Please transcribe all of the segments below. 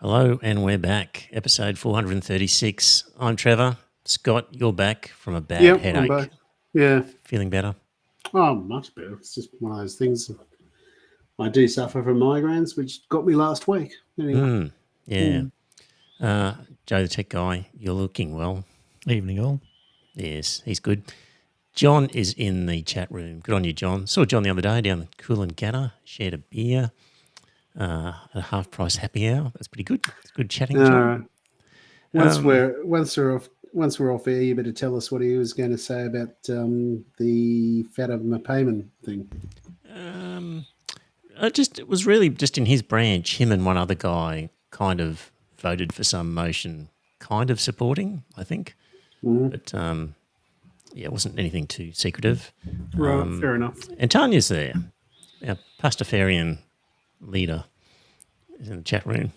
Hello, and we're back. Episode 436. I'm Trevor. Scott, you're back from a bad Yep, headache. I'm back. Yeah. Feeling better? Oh, much better. It's just one of those things. I do suffer from migraines, which got me last week. Anyway. Yeah. Joe, the tech guy, you're looking well. Evening all. Yes, he's good. John is in the chat room. Good on you, John. Saw John the other day down at Coolangatta, shared a beer at a half-price happy hour. That's pretty good. It's good chatting, John. Once we're off air, you better tell us what he was going to say about the Fatima payment thing. It was really just in his branch, him and one other guy kind of voted for some motion kind of supporting, I think. But, it wasn't anything too secretive. Right, fair enough. And Tanya's there, our Pastafarian leader, is in the chat room.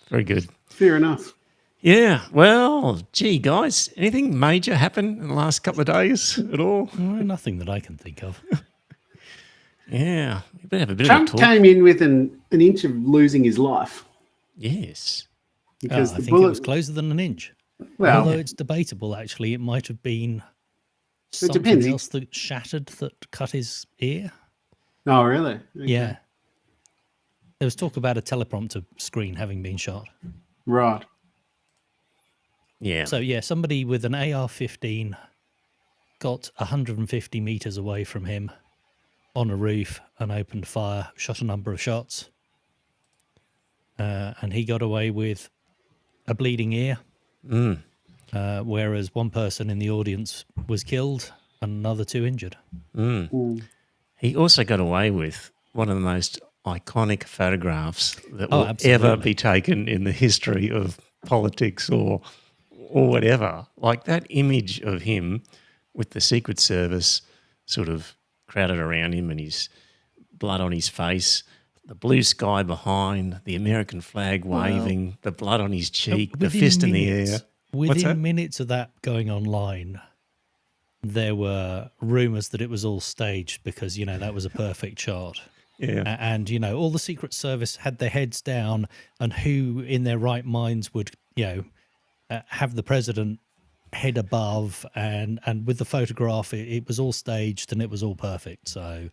Very good. Fair enough. Yeah, well, gee, guys, anything major happen in the last couple of days at all? Nothing that I can think of. Yeah, we better have a bit Trump of a talk. came in with an inch of losing his life. Yes. Because I think it was closer than an inch. Well, although it's debatable, actually, it might have been depends. something else that shattered that cut his ear. Oh, really? Okay. Yeah. There was talk about a teleprompter screen having been shot. Right. Yeah. So, yeah, somebody with an AR-15 got 150 metres away from him on a roof and opened fire, shot a number of shots. And he got away with a bleeding ear. Whereas one person in the audience was killed and another two injured. He also got away with one of the most iconic photographs that will absolutely. ever be taken in the history of politics or whatever. Like that image of him with the Secret Service sort of crowded around him and his blood on his face, the blue sky behind, the American flag waving, the blood on his cheek, the fist in the air. Within minutes of that going online, there were rumours that it was all staged because, that was a perfect shot. Yeah. And, all the Secret Service had their heads down, and who in their right minds would, have the president head above, and with the photograph, it was all staged and it was all perfect. So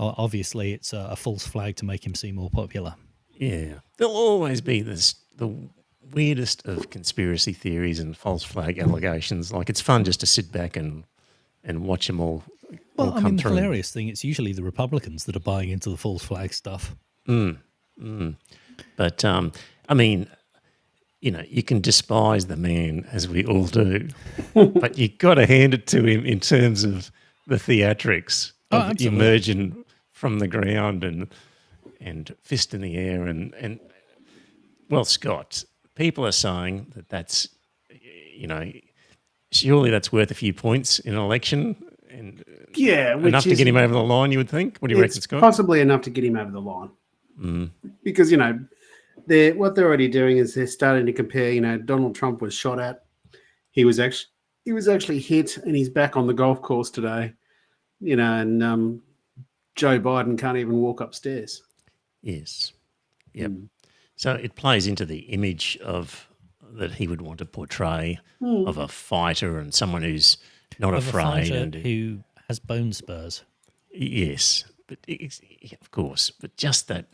obviously it's a false flag to make him seem more popular. Yeah. There'll always be the weirdest of conspiracy theories and false flag allegations. Like it's fun just to sit back and watch them all Well, come the through. hilarious thing, it's usually the Republicans that are buying into the false flag stuff. But, you can despise the man, as we all do, but you've got to hand it to him in terms of the theatrics of emerging from the ground and fist in the air. And well, Scott, people are saying that's, surely that's worth a few points in an election. And enough to get him over the line, you would think. What do you reckon, Scott? Possibly enough to get him over the line. Because, what they're already doing is they're starting to compare, Donald Trump was shot at. He was actually hit and he's back on the golf course today, and Joe Biden can't even walk upstairs. Yes. Yep. So it plays into the image that he would want to portray of a fighter and someone who's not afraid. And who has bone spurs. Yes, but of course. But just that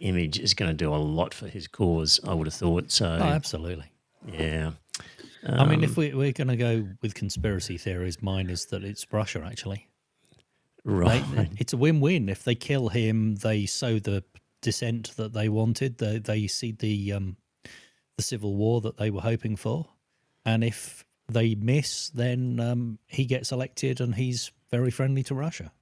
image is going to do a lot for his cause, I would have thought. So, absolutely. Yeah. If we're going to go with conspiracy theories, mine is that it's Russia, actually. Right. It's a win-win. If they kill him, they sow the dissent that they wanted. They see the civil war that they were hoping for. And if they miss, then he gets elected and he's very friendly to Russia.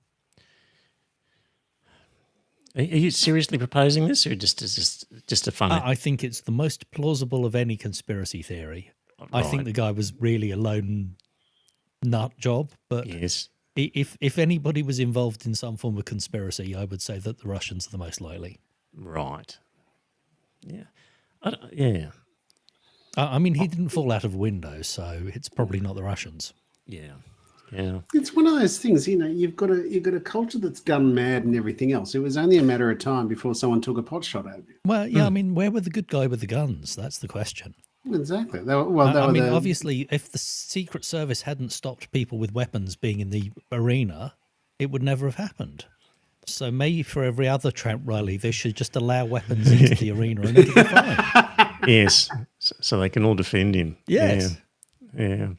Are you seriously proposing this, or just a fun? I think it's the most plausible of any conspiracy theory. Right. I think the guy was really a lone nut job, but yes. If anybody was involved in some form of conspiracy, I would say that the Russians are the most likely. Right. Yeah. Yeah. He didn't fall out of a window, so it's probably not the Russians. Yeah. Yeah. It's one of those things, you've got a culture that's gun mad and everything else. It was only a matter of time before someone took a pot shot at you. Well, yeah, I mean, where were the good guy with the guns? That's the question. Exactly. They I were mean, obviously, if the Secret Service hadn't stopped people with weapons being in the arena, it would never have happened. So maybe for every other Trump rally, they should just allow weapons into the arena and it'll be fine. Yes. So they can all defend him. Yes. Yeah.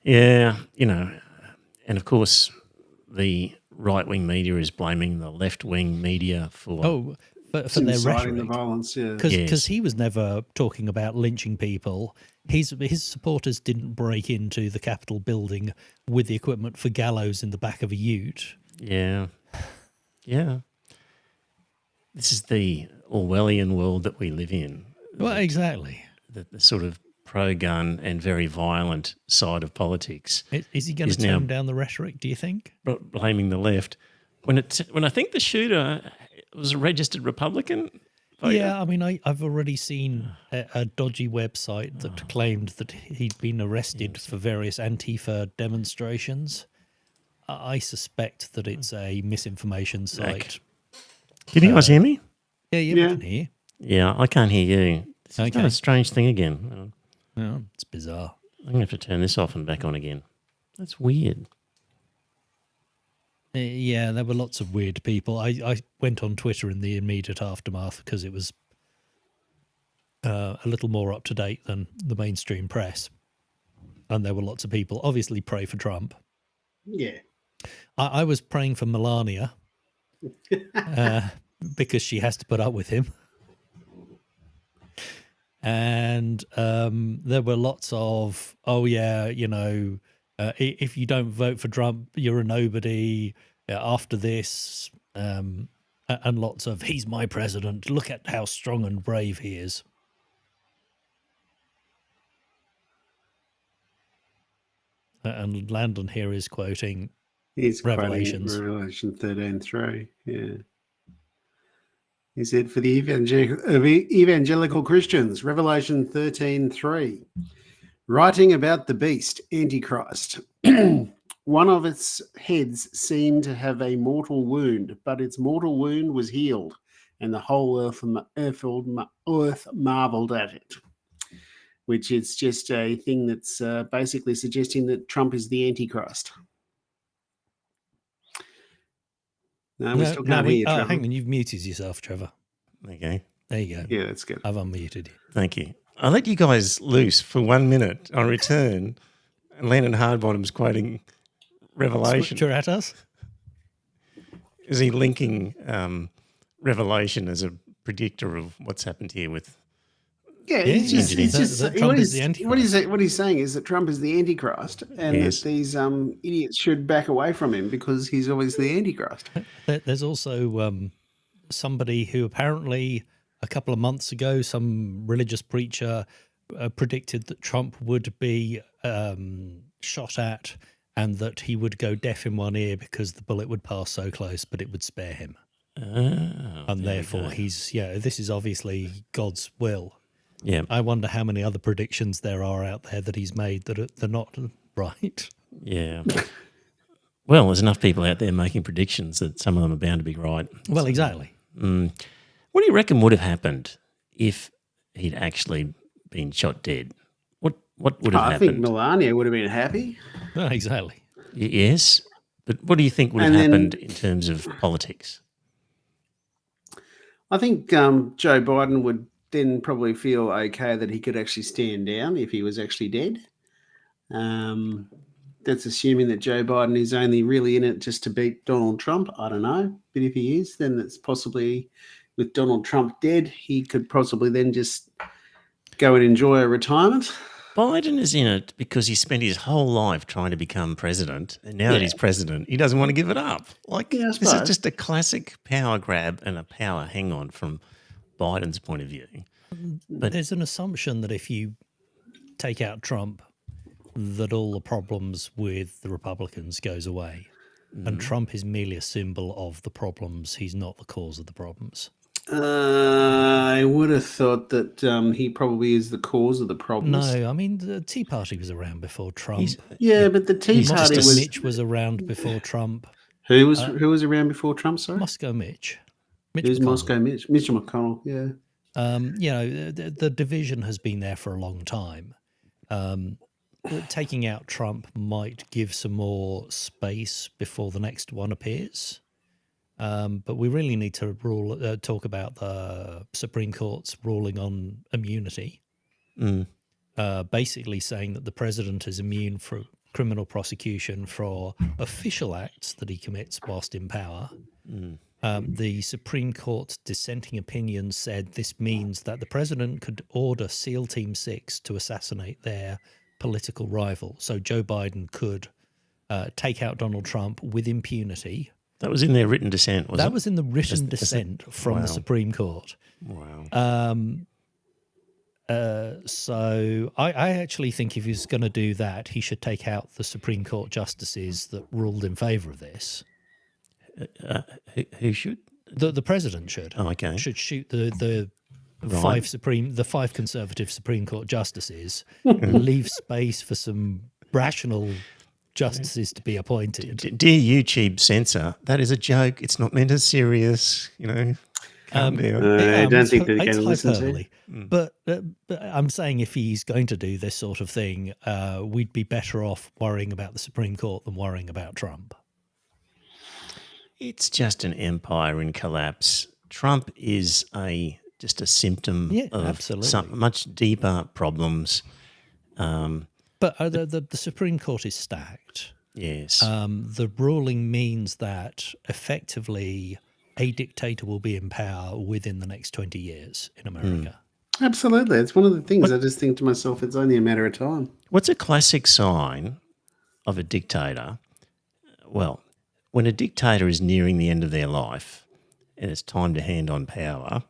Yeah. And of course, the right-wing media is blaming the left-wing media for... Oh, for their inciting rhetoric. the violence, yeah. Because he was never talking about lynching people. His supporters didn't break into the Capitol building with the equipment for gallows in the back of a ute. Yeah. Yeah. This is the Orwellian world that we live in. Well, exactly. The sort of pro-gun and very violent side of politics. Is he going to now tone down the rhetoric, do you think? blaming the left. When I think the shooter was a registered Republican voter. Yeah, I mean, I've already seen a dodgy website that claimed that he'd been arrested for various Antifa demonstrations. I suspect that it's a misinformation site. Can you guys hear me? Yeah, Yeah. we can hear. Yeah, I can't hear you. It's Okay. a strange thing again. Yeah, it's bizarre. I'm going to have to turn this off and back on again. That's weird. Yeah, there were lots of weird people. I went on Twitter in the immediate aftermath because it was a little more up to date than the mainstream press. And there were lots of people, obviously pray for Trump. Yeah. I was praying for Melania because she has to put up with him. And there were lots of, if you don't vote for Trump, you're a nobody. After this, and lots of, he's my president. Look at how strong and brave he is. And Landon here is quoting He's Revelations. quoting Revelation 13:3. Yeah. He said, for the evangelical Christians, Revelation 13:3, writing about the beast, Antichrist. One of its heads seemed to have a mortal wound, but its mortal wound was healed, and the whole earth marveled at it. Which is just a thing that's basically suggesting that Trump is the Antichrist. No, we still can't hear you, Trevor. Hang on, you've muted yourself, Trevor. Okay. There you go. Yeah, that's good. I've unmuted you. Thank you. I'll let you guys loose for 1 minute. On return, Landon Hardbottom's quoting Revelation. Scripture at us? Is he linking Revelation as a predictor of what's happened here with... Yeah, he's just that Trump is the Antichrist. what he's saying is that Trump is the Antichrist, and Yes. that these idiots should back away from him because he's obviously the Antichrist. There's also somebody who apparently a couple of months ago, some religious preacher predicted that Trump would be shot at and that he would go deaf in one ear because the bullet would pass so close, but it would spare him. And therefore this is obviously God's will. Yeah. I wonder how many other predictions there are out there that he's made that they're not right. Yeah. Well, there's enough people out there making predictions that some of them are bound to be right. Well, exactly. What do you reckon would have happened if he'd actually been shot dead? What would have I think happened? Melania would have been happy. Well, exactly. Yes, but what do you think would have happened in terms of politics? I think Joe Biden would then probably feel okay that he could actually stand down if he was actually dead. That's assuming that Joe Biden is only really in it just to beat Donald Trump. I don't know. But if he is, then that's possibly, with Donald Trump dead, he could possibly then just go and enjoy a retirement. Biden is in it because he spent his whole life trying to become president, and now that he's president, he doesn't want to give it up. Like, Yeah, I this is suppose. just a classic power grab and a power hang-on from Biden's point of view. But There's an assumption that if you take out Trump, that all the problems with the Republicans goes away. And Trump is merely a symbol of the problems. He's not the cause of the problems. I would have thought that he probably is the cause of the problems. No, I mean the Tea Party was around before Trump. He's, Yeah, but the Tea He's just Party a Moscow was Mitch was around before Trump. who was around before Trump. Sorry, Moscow Mitch. Mitch who's McConnell. Moscow Mitch? Mitch McConnell. Yeah. You know, the division has been there for a long time. Taking out Trump might give some more space before the next one appears. But we really need to talk about the Supreme Court's ruling on immunity. Basically saying that the president is immune from criminal prosecution for official acts that he commits whilst in power. The Supreme Court's dissenting opinion said this means that the president could order SEAL Team 6 to assassinate their political rival. So Joe Biden could take out Donald Trump with impunity. that was in their written dissent, was it? That was in the written dissent from the Supreme Court. Wow. So I actually think if he's going to do that, he should take out the Supreme Court justices that ruled in favour of this. Who should? The president should. Oh, okay. Should shoot the Right. five conservative Supreme Court justices, leave space for some rational justices to be appointed. Dear YouTube censor, that is a joke. It's not meant as serious. You know, calm down. I don't think they're it's going to listen to. hyperbole. But I'm saying if he's going to do this sort of thing, we'd be better off worrying about the Supreme Court than worrying about Trump. It's just an empire in collapse. Trump is just a symptom of absolutely. some much deeper problems. But the Supreme Court is stacked. Yes. The ruling means that effectively a dictator will be in power within the next 20 years in America. Absolutely, it's one of the things I just think to myself. It's only a matter of time. What's a classic sign of a dictator? Well, when a dictator is nearing the end of their life and it's time to hand on power,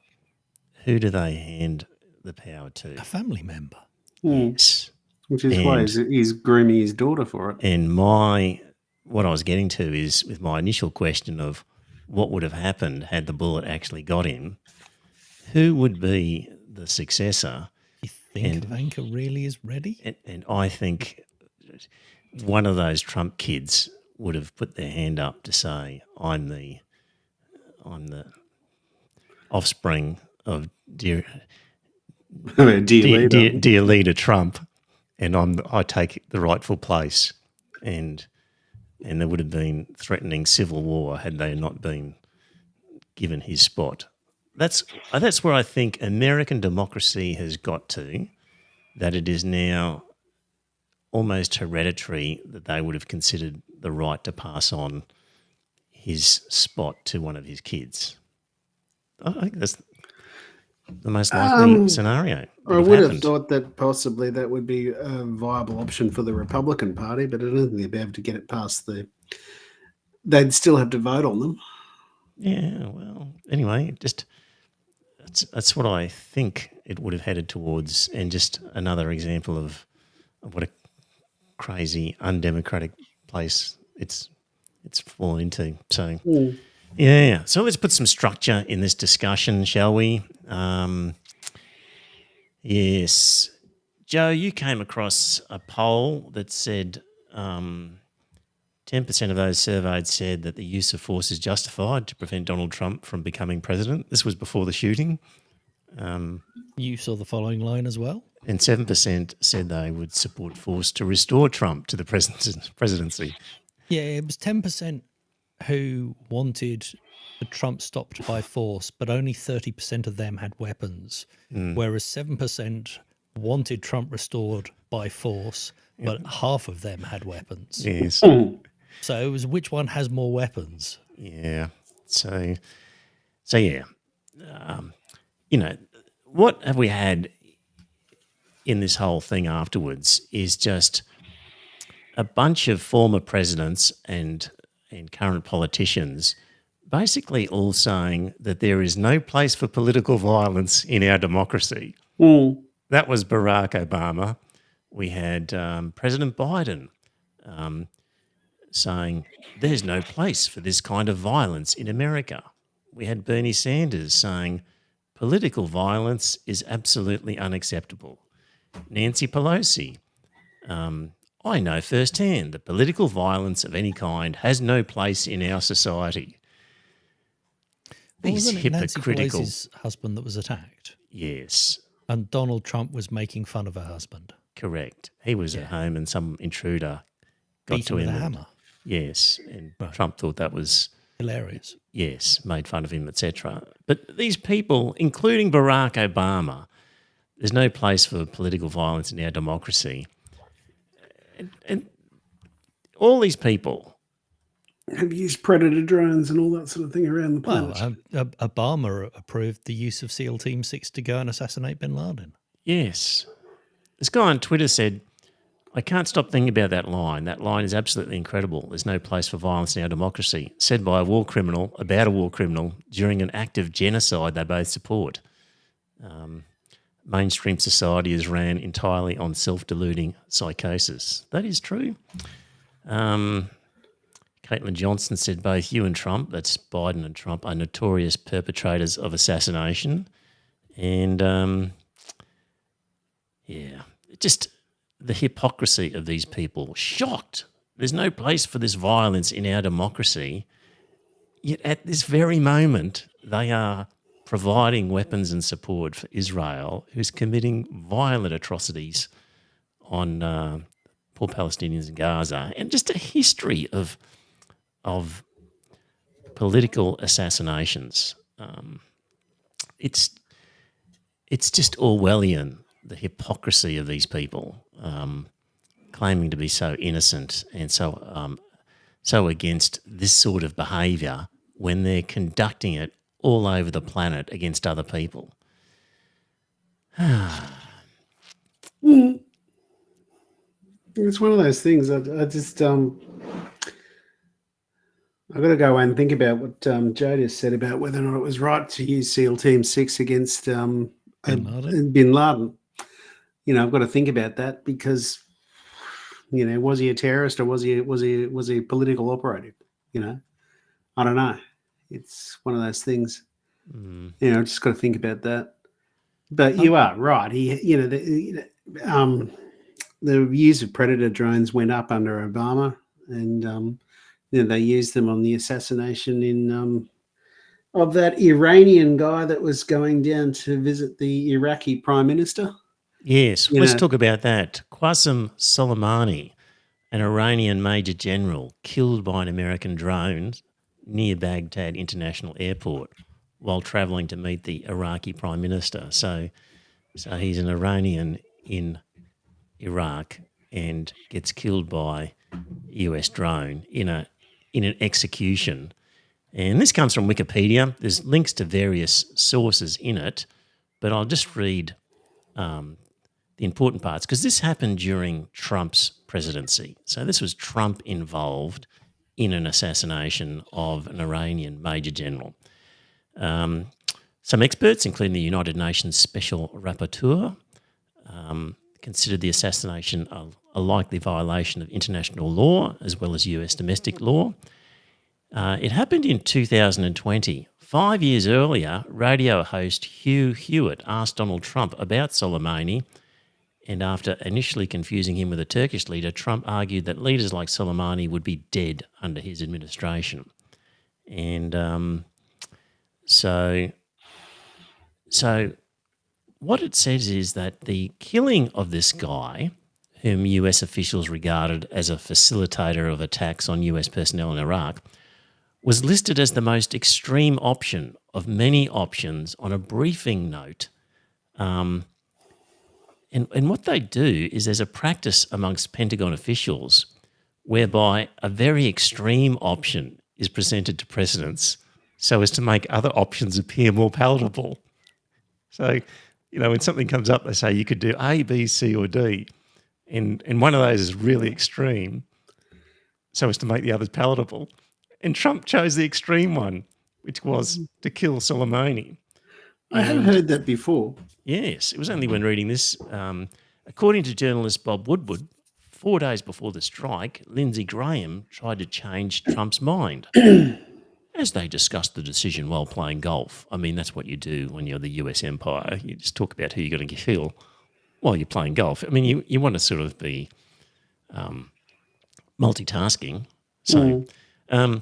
who do they hand the power to? A family member. Yes. Which is why he's grooming his daughter for it. And what I was getting to is with my initial question of what would have happened had the bullet actually got him, who would be the successor? You think Ivanka really is ready? And I think one of those Trump kids would have put their hand up to say, I'm the offspring of dear leader Trump, and I take the rightful place. And there would have been threatening civil war had they not been given his spot. That's where I think American democracy has got to, that it is now almost hereditary that they would have considered the right to pass on his spot to one of his kids. I think that's the most likely scenario. I would have thought that possibly that would be a viable option for the Republican Party, but I don't think they'd be able to get it past they'd still have to vote on them. Yeah, well, anyway, that's what I think it would have headed towards, and just another example of what a crazy, undemocratic place it's fallen into. So, yeah. So let's put some structure in this discussion, shall we? Yes. Joe, you came across a poll that said 10% of those surveyed said that the use of force is justified to prevent Donald Trump from becoming president. This was before the shooting. You saw the following line as well. And 7% said they would support force to restore Trump to the presidency. Yeah, it was 10% who wanted Trump stopped by force, but only 30% of them had weapons, whereas 7% wanted Trump restored by force, but half of them had weapons. Yes. So it was which one has more weapons? Yeah. So yeah. What have we had in this whole thing afterwards is just a bunch of former presidents and current politicians basically all saying that there is no place for political violence in our democracy. That was Barack Obama. We had President Biden saying there's no place for this kind of violence in America. we had Bernie Sanders saying political violence is absolutely unacceptable. Nancy Pelosi, I know firsthand that political violence of any kind has no place in our society. Well, These wasn't it Nancy hypocritical. Pelosi's husband that was attacked? Yes, And Donald Trump was making fun of her husband. correct. He was at home and some intruder got Beat to him with him. a and- hammer. Yes, and Right. Trump thought that was, Hilarious. yes, made fun of him, etc. But these people, including Barack Obama, there's no place for political violence in our democracy. And all these people, Have used predator drones and all that sort of thing around the planet. Well, Obama approved the use of SEAL Team 6 to go and assassinate bin Laden. yes. This guy on Twitter said, I can't stop thinking about that line. That line is absolutely incredible. There's no place for violence in our democracy. Said by a war criminal about a war criminal during an act of genocide they both support. Mainstream society is ran entirely on self-deluding psychosis. That is true. Caitlin Johnson said both you and Trump, that's Biden and Trump, are notorious perpetrators of assassination. And, yeah, just the hypocrisy of these people. Shocked. There's no place for this violence in our democracy. Yet at this very moment, they are providing weapons and support for Israel, who's committing violent atrocities on poor Palestinians in Gaza, and just a history of political assassinations. It's just Orwellian, the hypocrisy of these people, claiming to be so innocent and so against this sort of behaviour when they're conducting it all over the planet against other people. It's one of those things. I just I've got to go away and think about what Joe just said about whether or not it was right to use SEAL Team 6 against Bin Laden. Bin Laden. You know, I've got to think about that because, you know, was he a terrorist or was he a political operative? You know, I don't know. It's one of those things. You know, just got to think about that. But you are right. The use of predator drones went up under Obama, and they used them on the assassination of that Iranian guy that was going down to visit the Iraqi prime minister. Yes, let's talk about that. Qasem Soleimani, an Iranian major general, killed by an American drone near Baghdad International Airport while travelling to meet the Iraqi prime minister. So he's an Iranian in Iraq and gets killed by a US drone in an execution. And this comes from Wikipedia. There's links to various sources in it, but I'll just read the important parts because this happened during Trump's presidency. So this was Trump involved in an assassination of an Iranian major general. Some experts, including the United Nations Special Rapporteur, considered the assassination a likely violation of international law as well as US domestic law. It happened in 2020. 5 years earlier, radio host Hugh Hewitt asked Donald Trump about Soleimani, and after initially confusing him with a Turkish leader, Trump argued that leaders like Soleimani would be dead under his administration. And so what it says is that the killing of this guy, whom US officials regarded as a facilitator of attacks on US personnel in Iraq, was listed as the most extreme option of many options on a briefing note. And what they do is there's a practice amongst Pentagon officials whereby a very extreme option is presented to presidents so as to make other options appear more palatable. So, you know, when something comes up, they say you could do A, B, C, or D, and one of those is really extreme so as to make the others palatable. And Trump chose the extreme one, which was to kill Soleimani. I hadn't heard that before. Yes, it was only when reading this. According to journalist Bob Woodward, 4 days before the strike, Lindsey Graham tried to change Trump's mind. as they discussed the decision while playing golf. I mean, that's what you do when you're the US empire. You just talk about who you're going to kill while you're playing golf. I mean, you want to sort of be multitasking. So, and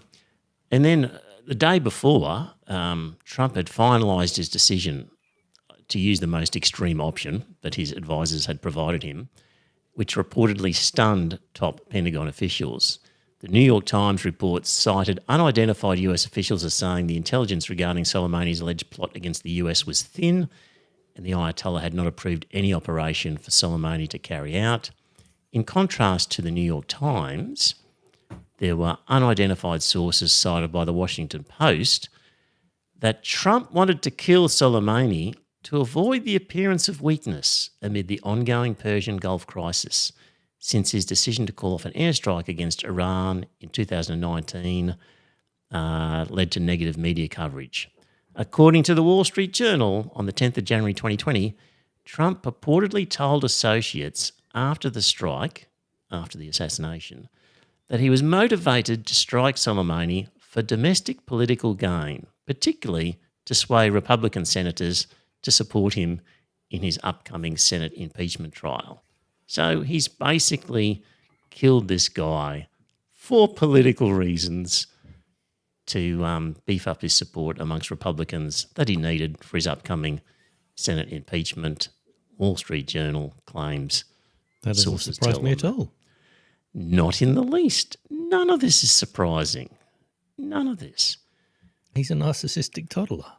then the day before, Trump had finalised his decision to use the most extreme option that his advisors had provided him, which reportedly stunned top Pentagon officials. The New York Times report cited unidentified US officials as saying the intelligence regarding Soleimani's alleged plot against the US was thin, and the Ayatollah had not approved any operation for Soleimani to carry out. In contrast to the New York Times, there were unidentified sources cited by the Washington Post that Trump wanted to kill Soleimani to avoid the appearance of weakness amid the ongoing Persian Gulf crisis, since his decision to call off an airstrike against Iran in 2019 led to negative media coverage. According to the Wall Street Journal, on the 10th of January 2020, Trump purportedly told associates after the strike, after the assassination, that he was motivated to strike Soleimani for domestic political gain, particularly to sway Republican senators to support him in his upcoming Senate impeachment trial. So he's basically killed this guy for political reasons to beef up his support amongst Republicans that he needed for his upcoming Senate impeachment. Wall Street Journal claims. That doesn't surprise me at all. Not in the least. None of this is surprising. None of this. He's a narcissistic toddler.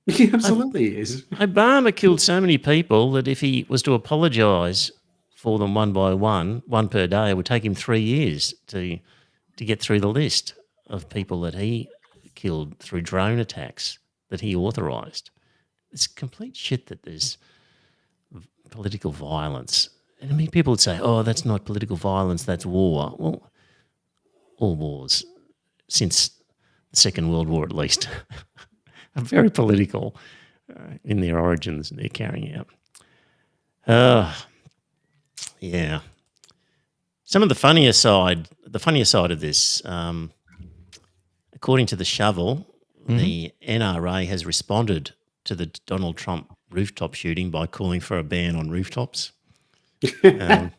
He absolutely is. Obama killed so many people that if he was to apologise for them one by one per day, it would take him 3 years to get through the list of people that he killed through drone attacks that he authorised. It's complete shit that there's political violence. And I mean, people would say, oh, that's not political violence, that's war. Well, all wars, since the Second World War at least, are very political in their origins and their carrying out. Yeah. Some of the funnier side of this, according to The Shovel, the NRA has responded to the Donald Trump rooftop shooting by calling for a ban on rooftops. There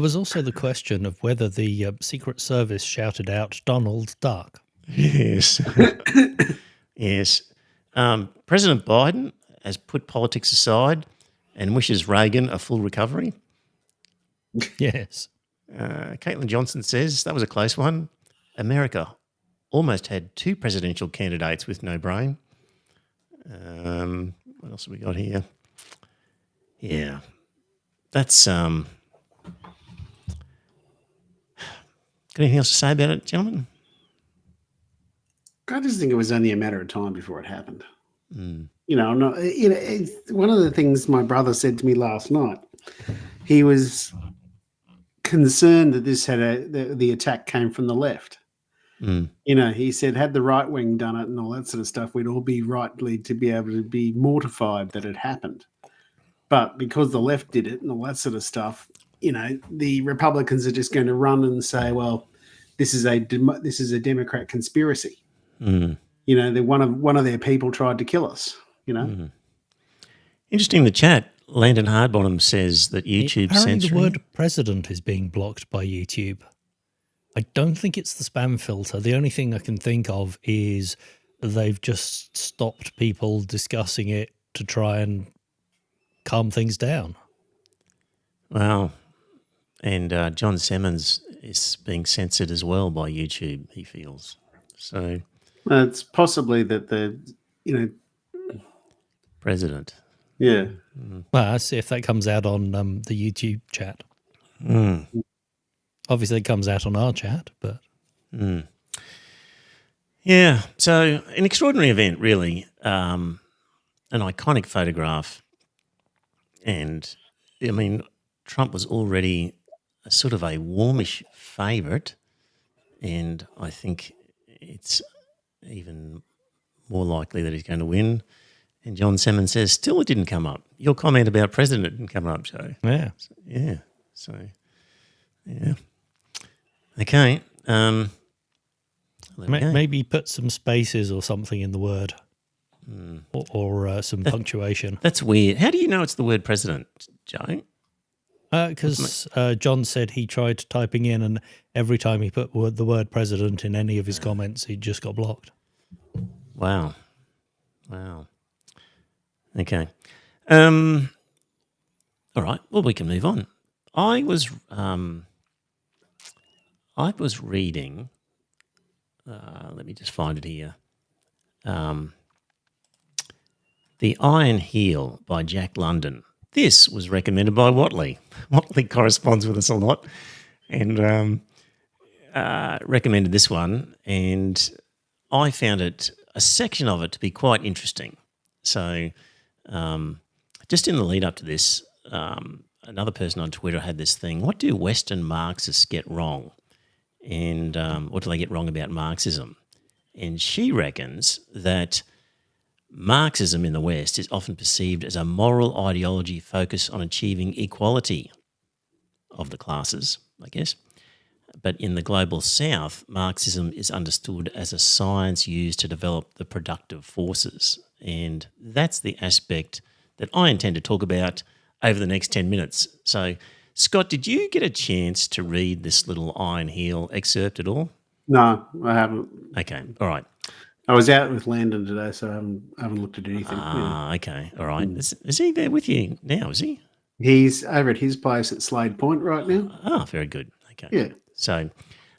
was also the question of whether the Secret Service shouted out Donald Duck. Yes. Yes. President Biden has put politics aside and wishes Reagan a full recovery. Yes. Caitlin Johnson says that was a close one. America almost had 2 presidential candidates with no brain. What else have we got here? Yeah. That's got anything else to say about it, gentlemen? I just think it was only a matter of time before it happened. You know, one of the things my brother said to me last night, he was concerned that this had the attack came from the left. You know, he said, had the right wing done it and all that sort of stuff, we'd all be rightly to be able to be mortified that it happened. But because the left did it and all that sort of stuff, you know, the Republicans are just going to run and say, well, this is a Democrat conspiracy. You know, one of their people tried to kill us, you know. Interesting in the chat, Landon Hardbottom says that YouTube Apparently censoring... the word president is being blocked by YouTube. I don't think it's the spam filter. The only thing I can think of is they've just stopped people discussing it to try and calm things down. Wow. And John Simmons is being censored as well by YouTube, he feels. So... it's possibly that the, you know... President. Yeah. Well, I see if that comes out on the YouTube chat. Obviously, it comes out on our chat, but... Yeah, so an extraordinary event, really. An iconic photograph. And, I mean, Trump was already a sort of a warmish favourite, and I think it's even more likely that he's going to win. And John Simmons says, still it didn't come up. Your comment about president didn't come up, Joe. Yeah. So, yeah. Okay. There we go. Maybe put some spaces or something in the word, or some punctuation. That's weird. How do you know it's the word president, Joe? Because John said he tried typing in, and every time he put the word president in any of his comments, he just got blocked. Wow. Okay. All right. Well, we can move on. I was reading. Let me just find it here. The Iron Heel by Jack London. This was recommended by Watley. Watley corresponds with us a lot, and recommended this one. And I found a section of it to be quite interesting. So, just in the lead up to this, another person on Twitter had this thing: what do Western Marxists get wrong? And what do they get wrong about Marxism? And she reckons that Marxism in the West is often perceived as a moral ideology focused on achieving equality of the classes, I guess. But in the global South, Marxism is understood as a science used to develop the productive forces. And that's the aspect that I intend to talk about over the next 10 minutes. So, Scott, did you get a chance to read this little Iron Heel excerpt at all? No, I haven't. Okay, all right. I was out with Landon today, so I haven't looked at anything. Okay, all right. Is he there with you now, is he? He's over at his place at Slade Point right now. Oh, very good. Okay. Yeah. So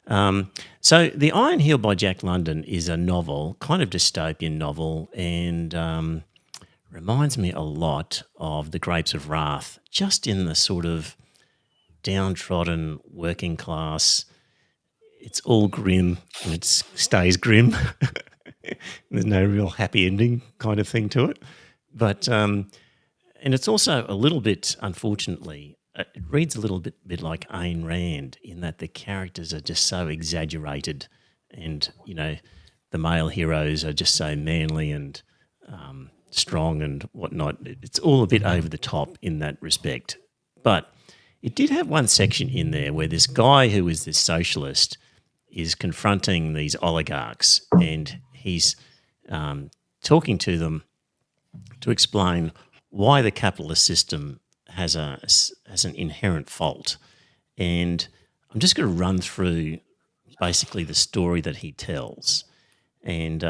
The Iron Heel by Jack London is a novel, kind of dystopian novel, and reminds me a lot of The Grapes of Wrath, just in the sort of downtrodden working class. It's all grim and it stays grim. There's no real happy ending kind of thing to it. But and it's also a little bit, unfortunately, it reads a little bit like Ayn Rand in that the characters are just so exaggerated and, you know, the male heroes are just so manly and strong and whatnot. It's all a bit over the top in that respect. But it did have one section in there where this guy who is this socialist is confronting these oligarchs and he's talking to them to explain why the capitalist system has an inherent fault. And I'm just going to run through basically the story that he tells. And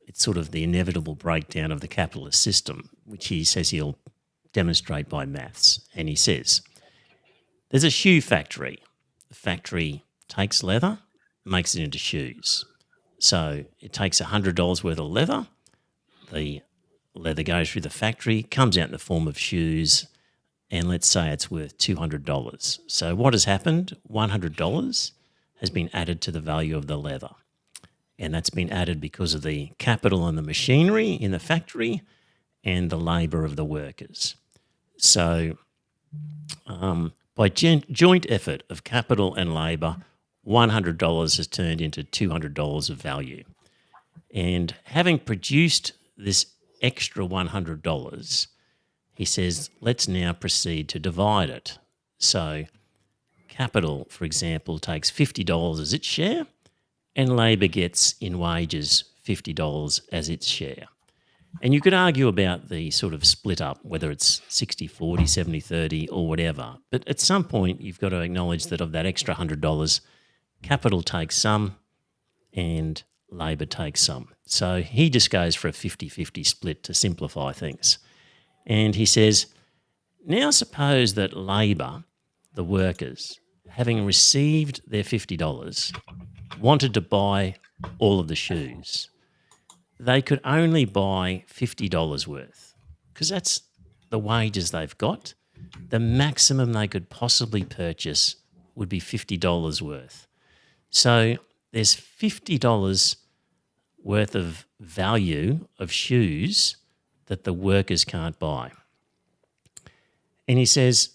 it's sort of the inevitable breakdown of the capitalist system, which he says he'll demonstrate by maths. And he says, there's a shoe factory. The factory takes leather, makes it into shoes. So it takes $100 worth of leather. The leather goes through the factory, comes out in the form of shoes, and let's say it's worth $200. So what has happened? $100 has been added to the value of the leather. And that's been added because of the capital and the machinery in the factory and the labour of the workers. So by joint effort of capital and labour, $100 has turned into $200 of value. And having produced this extra $100, he says, let's now proceed to divide it. So capital, for example, takes $50 as its share and labour gets in wages $50 as its share. And you could argue about the sort of split up, whether it's 60-40, 70-30 or whatever. But at some point, you've got to acknowledge that of that extra $100, capital takes some and labour takes some. So he just goes for a 50-50 split to simplify things. And he says, now suppose that labour, the workers, having received their $50, wanted to buy all of the shoes. They could only buy $50 worth because that's the wages they've got. The maximum they could possibly purchase would be $50 worth. So there's $50 worth of value of shoes that the workers can't buy. And he says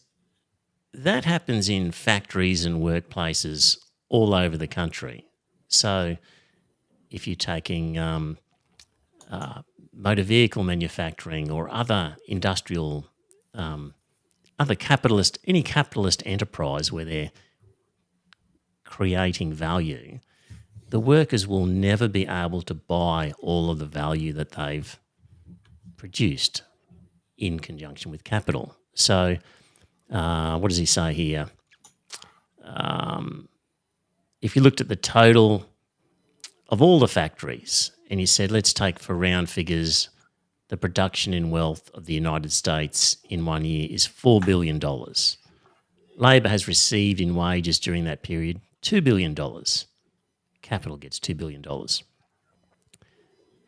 that happens in factories and workplaces all over the country. So if you're taking motor vehicle manufacturing or other industrial, any capitalist enterprise where they're creating value, the workers will never be able to buy all of the value that they've produced in conjunction with capital. So what does he say here? If you looked at the total of all the factories and you said, let's take for round figures, the production in wealth of the United States in 1 year is $4 billion. Labor has received in wages during that period $2 billion. Capital gets $2 billion.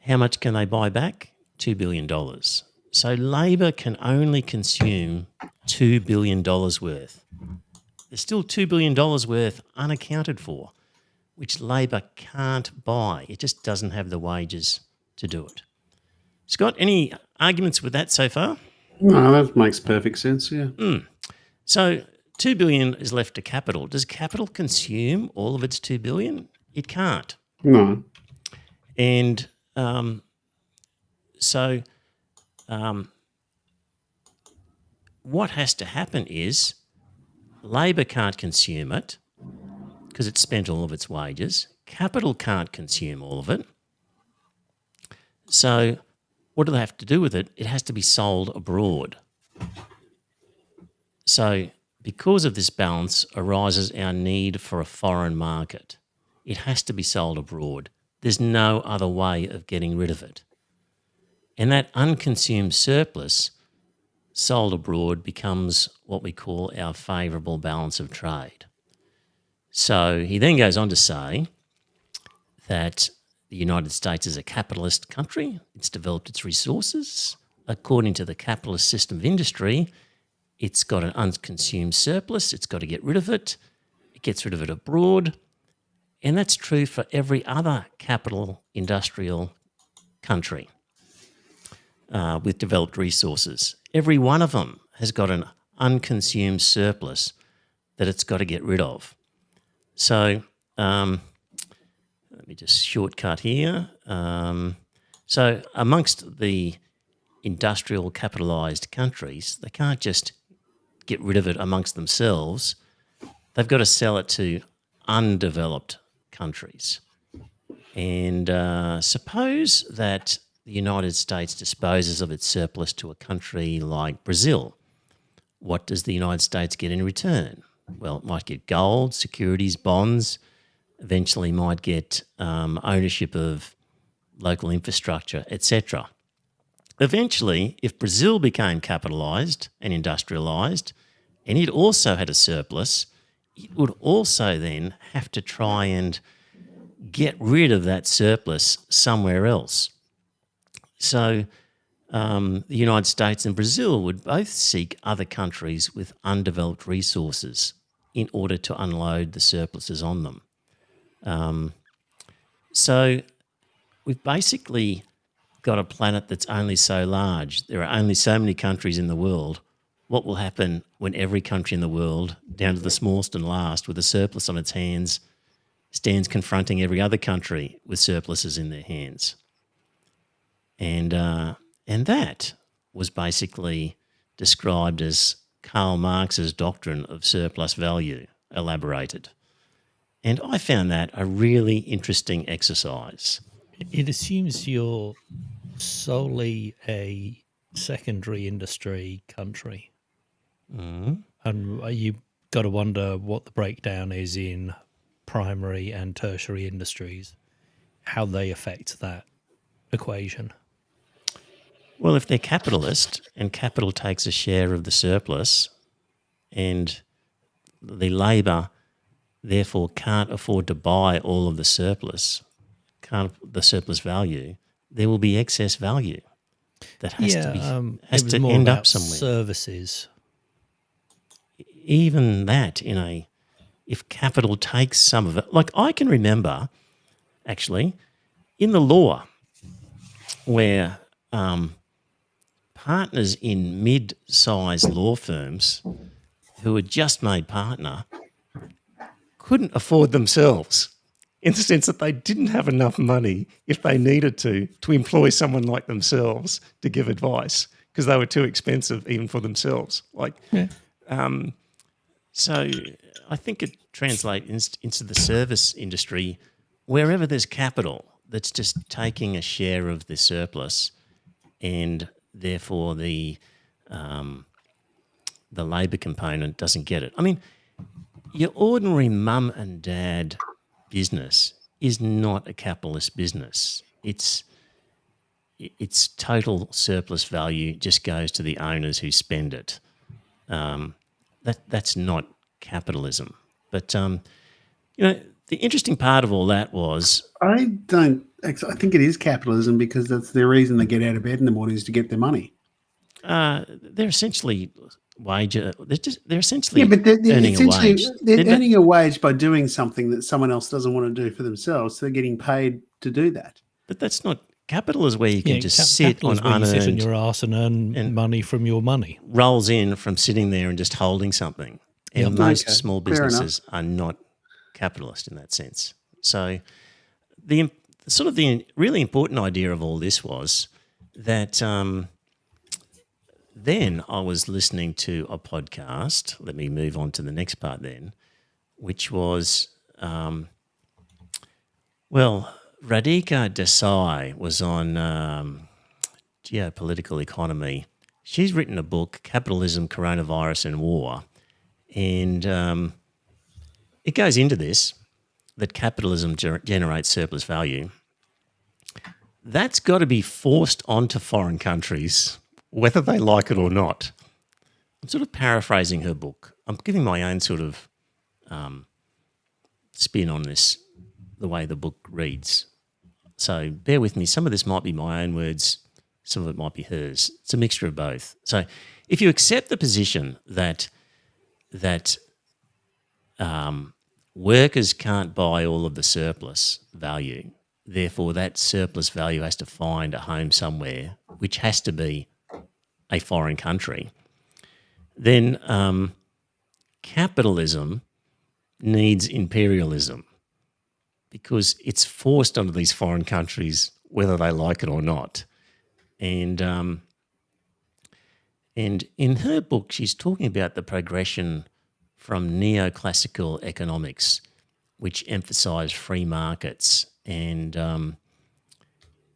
How much can they buy back? $2 billion. So Labor can only consume $2 billion worth. There's still $2 billion worth unaccounted for, which Labor can't buy. It just doesn't have the wages to do it. Scott, any arguments with that so far? No, that makes perfect sense, yeah. So $2 billion is left to capital. Does capital consume all of its $2 billion? It can't. No. And what has to happen is Labor can't consume it because it's spent all of its wages. Capital can't consume all of it. So what do they have to do with it? It has to be sold abroad. So because of this balance arises our need for a foreign market. It has to be sold abroad. There's no other way of getting rid of it. And that unconsumed surplus sold abroad becomes what we call our favourable balance of trade. So he then goes on to say that the United States is a capitalist country. It's developed its resources. According to the capitalist system of industry, it's got an unconsumed surplus. It's got to get rid of it. It gets rid of it abroad. And that's true for every other capital industrial country with developed resources. Every one of them has got an unconsumed surplus that it's got to get rid of. So let me just shortcut here. So amongst the industrial capitalised countries, they can't just get rid of it amongst themselves. They've got to sell it to undeveloped countries. And suppose that the United States disposes of its surplus to a country like Brazil. What does the United States get in return? Well, it might get gold, securities, bonds, eventually might get ownership of local infrastructure, etc. Eventually, if Brazil became capitalised and industrialised and it also had a surplus, it would also then have to try and get rid of that surplus somewhere else. So the United States and Brazil would both seek other countries with undeveloped resources in order to unload the surpluses on them. So we've basically got a planet that's only so large. There are only so many countries in the world. What will happen when every country in the world, down to the smallest and last, with a surplus on its hands, stands confronting every other country with surpluses in their hands? And that was basically described as Karl Marx's doctrine of surplus value, elaborated. And I found that a really interesting exercise. It assumes you're solely a secondary industry country. And you've got to wonder what the breakdown is in primary and tertiary industries, how they affect that equation. Well, if they're capitalist and capital takes a share of the surplus and the labour therefore can't afford to buy all of the surplus, the surplus value, there will be excess value that has to end up somewhere. Services. Even that, if capital takes some of it, like I can remember actually in the law where partners in mid-sized law firms who had just made partner couldn't afford themselves, in the sense that they didn't have enough money if they needed to employ someone like themselves to give advice because they were too expensive even for themselves. So I think it translates into the service industry wherever there's capital that's just taking a share of the surplus, and therefore the labour component doesn't get it. I mean, your ordinary mum and dad business is not a capitalist business. Its total surplus value just goes to the owners who spend it. That's not capitalism. But the interesting part of all that was I think it is capitalism, because that's the reason they get out of bed in the morning, is to get their money. they're essentially they're essentially Yeah, but they're earning a wage. They're earning a wage by doing something that someone else doesn't want to do for themselves. So they're getting paid to do that. But that's not capital. Is where you can just sit capital on is where you sit on unearned, your arse and earn money from your money. rolls in from sitting there and just holding something. And Yep. most Okay, small fair enough. businesses are not capitalist in that sense. So the really important idea of all this was that then I was listening to a podcast. Let me move on to the next part then, which was, Radhika Desai was on geopolitical economy. She's written a book, Capitalism, Coronavirus and War, and it goes into this, that capitalism generates surplus value. That's got to be forced onto foreign countries, whether they like it or not. I'm sort of paraphrasing her book. I'm giving my own sort of spin on this, the way the book reads. So bear with me. Some of this might be my own words, some of it might be hers. It's a mixture of both. So if you accept the position that workers can't buy all of the surplus value, therefore that surplus value has to find a home somewhere, which has to be a foreign country, then capitalism needs imperialism, because it's forced onto these foreign countries whether they like it or not. And in her book, she's talking about the progression from neoclassical economics, which emphasised free markets, and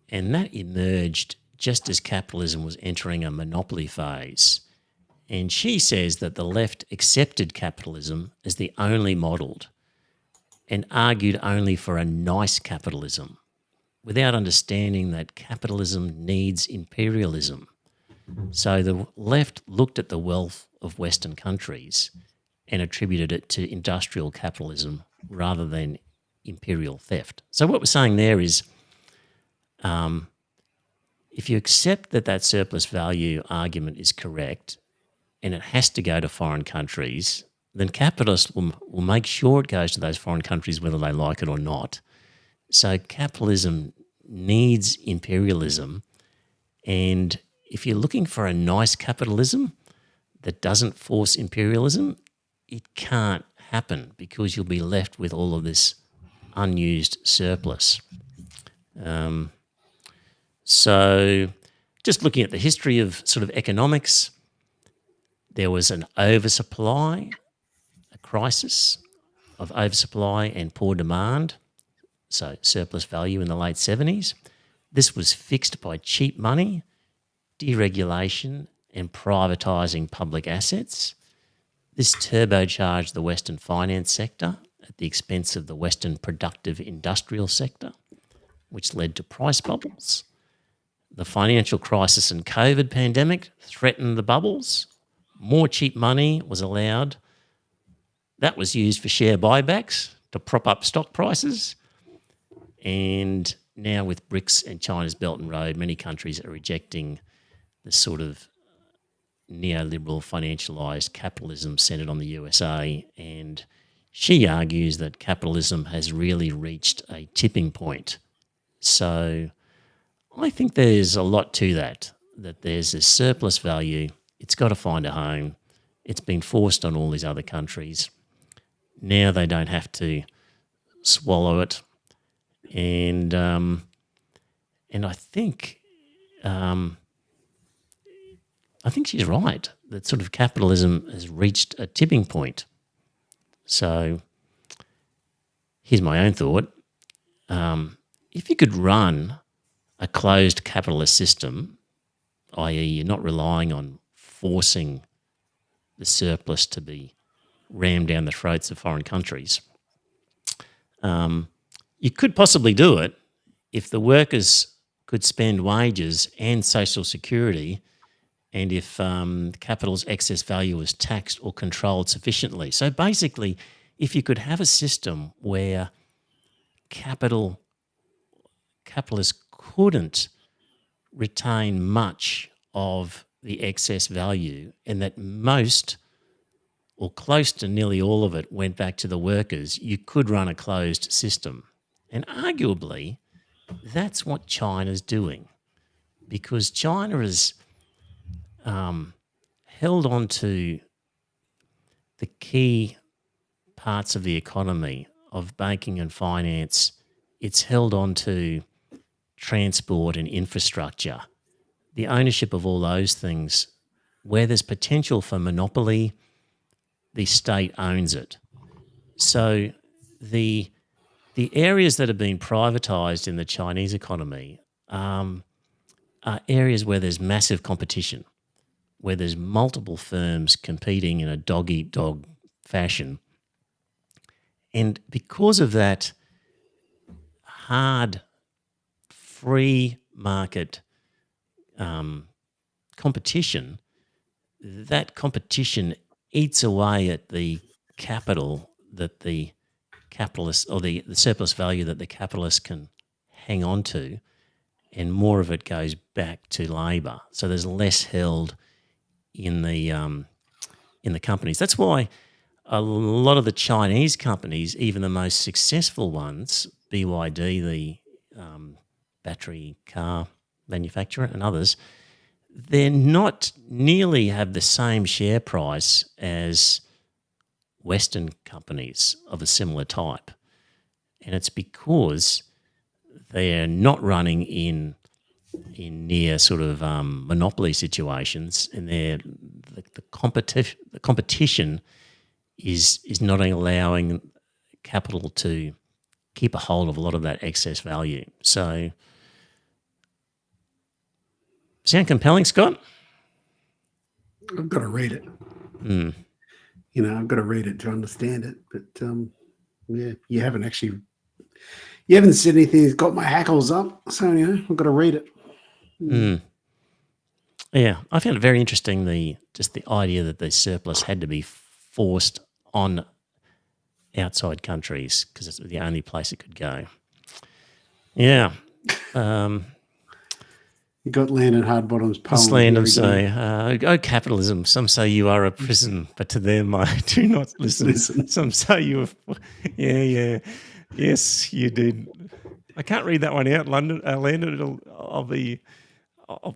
that emerged just as capitalism was entering a monopoly phase. And she says that the left accepted capitalism as the only modelled and argued only for a nice capitalism, without understanding that capitalism needs imperialism. So the left looked at the wealth of Western countries and attributed it to industrial capitalism rather than imperial theft. So what we're saying there is, if you accept that surplus value argument is correct and it has to go to foreign countries, then capitalists will make sure it goes to those foreign countries whether they like it or not. So capitalism needs imperialism, and if you're looking for a nice capitalism that doesn't force imperialism, it can't happen, because you'll be left with all of this unused surplus. So just looking at the history of sort of economics, there was an oversupply, a crisis of oversupply and poor demand, so surplus value in the late 70s. This was fixed by cheap money, deregulation and privatising public assets. This turbocharged the Western finance sector at the expense of the Western productive industrial sector, which led to price bubbles. The financial crisis and COVID pandemic threatened the bubbles. More cheap money was allowed. That was used for share buybacks to prop up stock prices. And now with BRICS and China's Belt and Road, many countries are rejecting the sort of neoliberal financialised capitalism centred on the USA. And she argues that capitalism has really reached a tipping point. So I think there's a lot to that there's this surplus value. It's got to find a home. It's been forced on all these other countries. Now they don't have to swallow it. And I think she's right, that sort of capitalism has reached a tipping point. So here's my own thought. if you could run a closed capitalist system, i.e. you're not relying on forcing the surplus to be rammed down the throats of foreign countries, you could possibly do it if the workers could spend wages and social security, and if capital's excess value was taxed or controlled sufficiently. So basically, if you could have a system where capitalists couldn't retain much of the excess value, and that most or close to nearly all of it went back to the workers, you could run a closed system. And arguably, that's what China's doing, because China has held on to the key parts of the economy of banking and finance. It's held on to transport and infrastructure, the ownership of all those things. Where there's potential for monopoly, the state owns it. So the areas that have been privatised in the Chinese economy are areas where there's massive competition, where there's multiple firms competing in a dog-eat-dog fashion. And because of that hard, free market competition, that competition eats away at the capital that the capitalists, or the surplus value that the capitalists can hang on to, and more of it goes back to labour. So there's less held in the companies. That's why a lot of the Chinese companies, even the most successful ones, BYD, the battery car manufacturer, and others, they're not nearly have the same share price as Western companies of a similar type. And it's because they're not running in near sort of monopoly situations, and the competition is not allowing capital to keep a hold of a lot of that excess value. So, sound compelling, Scott? I've got to read it. You know, I've got to read it to understand it. But yeah, you haven't said anything that's got my hackles up. So, you know, I've got to read it. Yeah, I found it very interesting, the idea that the surplus had to be forced on outside countries because it's the only place it could go. Yeah. You got Landon Hardbottom's poem. This Landon say, "Oh, capitalism! Some say you are a prison, but to them I do not listen. Some say you are." Yeah. Yes, you did. I can't read that one out, Landon. I'll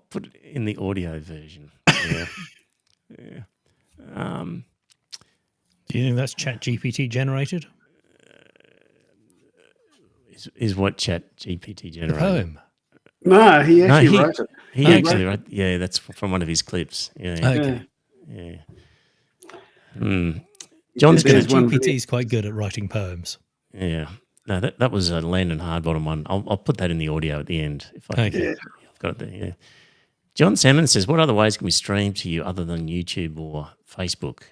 put it in the audio version. Yeah. Do you think that's ChatGPT generated? Is what ChatGPT generated? The poem. No, he actually wrote it. He actually wrote. Yeah, that's from one of his clips. Yeah. Okay. Yeah. John's going to. GPT is quite good at writing poems. Yeah. No, that was a Landon Hardbottom one. I'll put that in the audio at the end if I can. I've got it there. Yeah. John Salmon says, "What other ways can we stream to you other than YouTube or Facebook?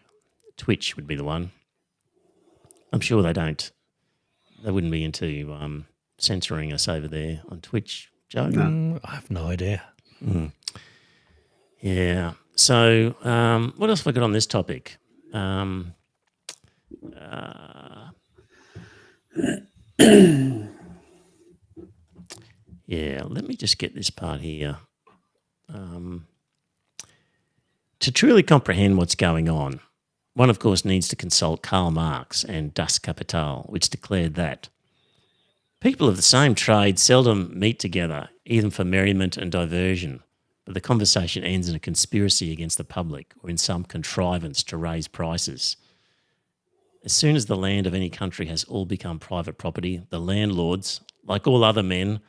Twitch would be the one. I'm sure they don't. They wouldn't be into censoring us over there on Twitch, Joe." No. I have no idea. Yeah. So what else have I got on this topic? Yeah, let me just get this part here. To truly comprehend what's going on, one, of course, needs to consult Karl Marx and Das Kapital, which declared that people of the same trade seldom meet together, even for merriment and diversion, but the conversation ends in a conspiracy against the public or in some contrivance to raise prices. As soon as the land of any country has all become private property, the landlords, like all other men,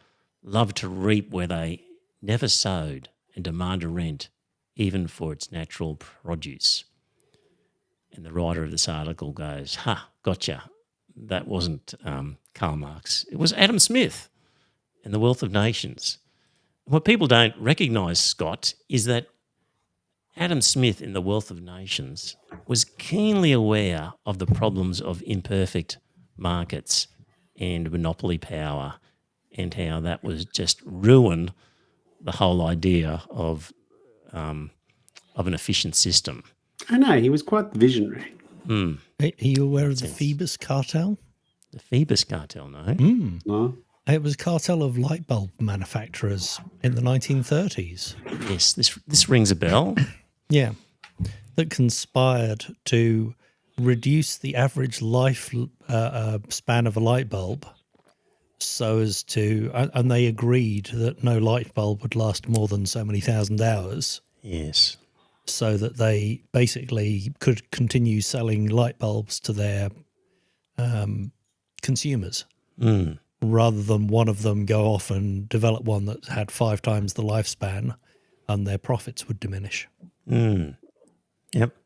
love to reap where they never sowed and demand a rent, even for its natural produce. And the writer of this article goes, "Ha, gotcha. that wasn't Karl Marx. It was Adam Smith in The Wealth of Nations. What people don't recognise, Scott, is that Adam Smith in The Wealth of Nations was keenly aware of the problems of imperfect markets and monopoly power and how that was just ruin the whole idea of an efficient system. I know, he was quite visionary. Are you aware of the Phoebus cartel? The Phoebus cartel, no? No? It was a cartel of light bulb manufacturers in the 1930s. Yes, this rings a bell. Yeah, that conspired to reduce the average life span of a light bulb so as to, and they agreed that no light bulb would last more than so many thousand hours, Yes. so that they basically could continue selling light bulbs to their consumers, rather than one of them go off and develop one that had 5 times the lifespan and their profits would diminish. Yep.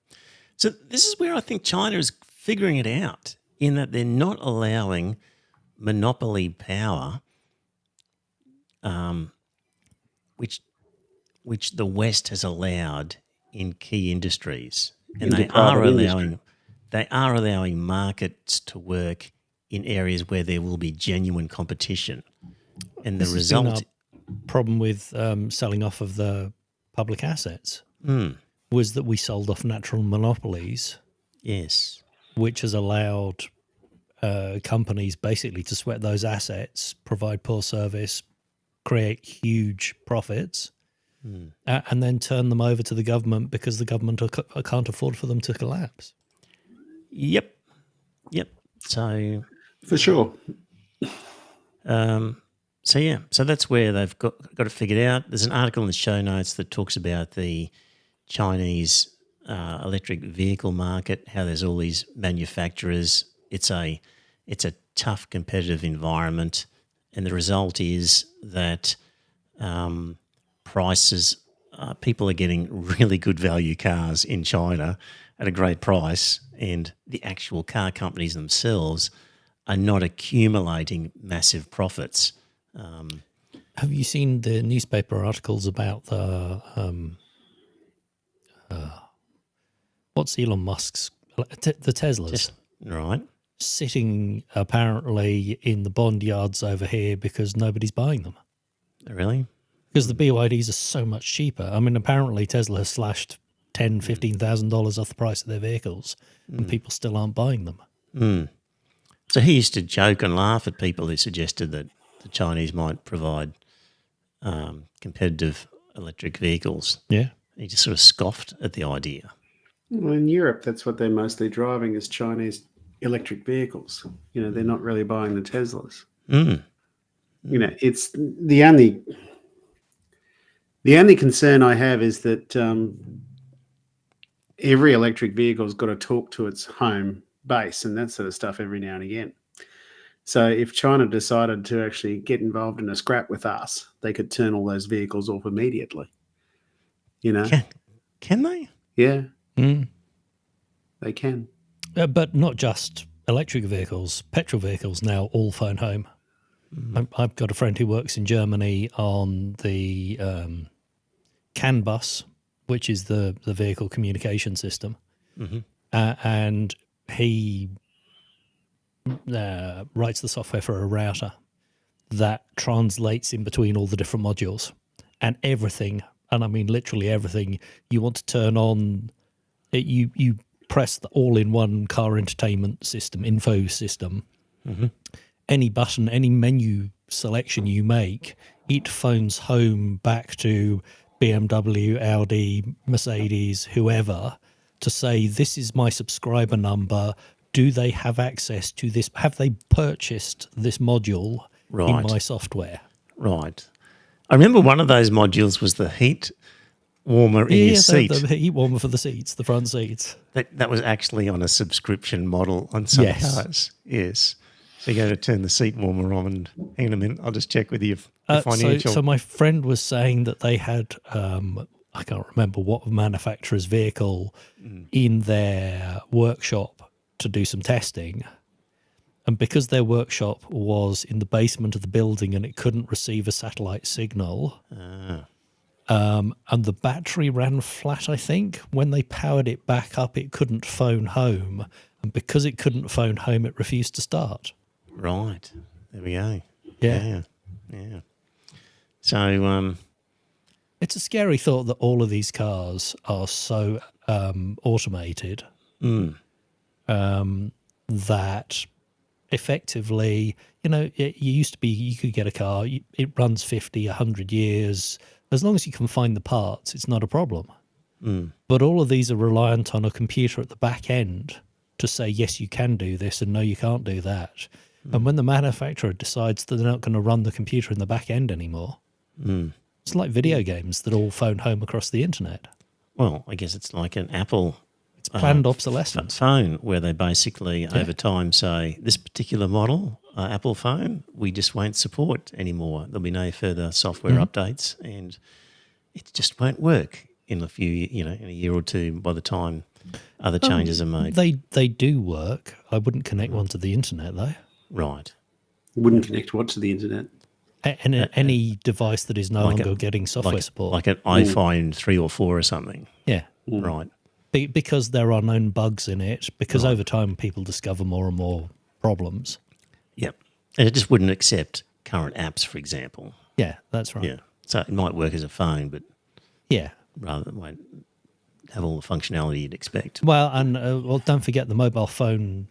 So this is where I think China is figuring it out, in that they're not allowing monopoly power, which the West has allowed in key industries, and they are allowing markets to work in areas where there will be genuine competition, and the This has been result. our problem with selling off of the public assets was that we sold off natural monopolies, Yes. which has allowed companies basically to sweat those assets, provide poor service, create huge profits, and then turn them over to the government because the government can't afford for them to collapse. Yep. So For sure. So that's where they've got it figured out. There's an article in the show notes that talks about the Chinese electric vehicle market, how there's all these manufacturers. It's a tough competitive environment, and the result is that prices, people are getting really good value cars in China at a great price, and the actual car companies themselves are not accumulating massive profits. Have you seen the newspaper articles about the what's Elon Musk's the Teslas Right. sitting apparently in the bond yards over here because nobody's buying them Really? because the BYDs are so much cheaper. I mean, apparently Tesla has slashed $10,000-$15,000 off the price of their vehicles, and people still aren't buying them. So he used to joke and laugh at people who suggested that the Chinese might provide competitive electric vehicles. Yeah. He just sort of scoffed at the idea. Well, in Europe, that's what they're mostly driving is Chinese electric vehicles. You know, they're not really buying the Teslas. You know, it's the only concern I have is that every electric vehicle's got to talk to its home base and that sort of stuff every now and again. So if China decided to actually get involved in a scrap with us, they could turn all those vehicles off immediately. You know? Can they? Yeah. They can. But not just electric vehicles, petrol vehicles now all phone home. I've got a friend who works in Germany on the CAN bus, which is the vehicle communication system. And he writes the software for a router that translates in between all the different modules, and everything, and I mean literally everything you want to turn on, you press the all-in-one car entertainment system, info system. Any button, any menu selection you make, it phones home back to BMW, Audi, Mercedes, whoever, to say, this is my subscriber number. Do they have access to this? Have they purchased this module in my software? Right. I remember one of those modules was the heat warmer in your seat. The heat warmer for the seats, the front seats. That was actually on a subscription model on some cars. Yes. So you go to turn the seat warmer on and hang on a minute, I'll just check with you the financial. So my friend was saying that they had, I can't remember what manufacturer's vehicle in their workshop to do some testing. And because their workshop was in the basement of the building and it couldn't receive a satellite signal, and the battery ran flat, I think, when they powered it back up, it couldn't phone home. And because it couldn't phone home, it refused to start. Right. There we go. Yeah. Yeah. So, It's a scary thought that all of these cars are so automated that effectively, it used to be you could get a car, it runs 50, 100 years. As long as you can find the parts, it's not a problem. But all of these are reliant on a computer at the back end to say, yes, you can do this, and no, you can't do that. And when the manufacturer decides that they're not going to run the computer in the back end anymore, it's like video games that all phone home across the internet. well, I guess it's like an Apple It's planned obsolescence. phone where they basically over time say, this particular model, Apple phone, we just won't support anymore. There'll be no further software updates, and it just won't work in a few, in a year or two by the time other changes are made. They do work. I wouldn't connect one to the internet, though. Right. Wouldn't connect what to the internet? Any device that is no longer getting software support. Like an iPhone 3 or 4 or something. Yeah. Right. Because there are known bugs in it, because over time people discover more and more problems. Yep. And it just wouldn't accept current apps, for example. Yeah, that's right. Yeah. So it might work as a phone, but Yeah. rather than won't have all the functionality you'd expect. Well, and don't forget the mobile phone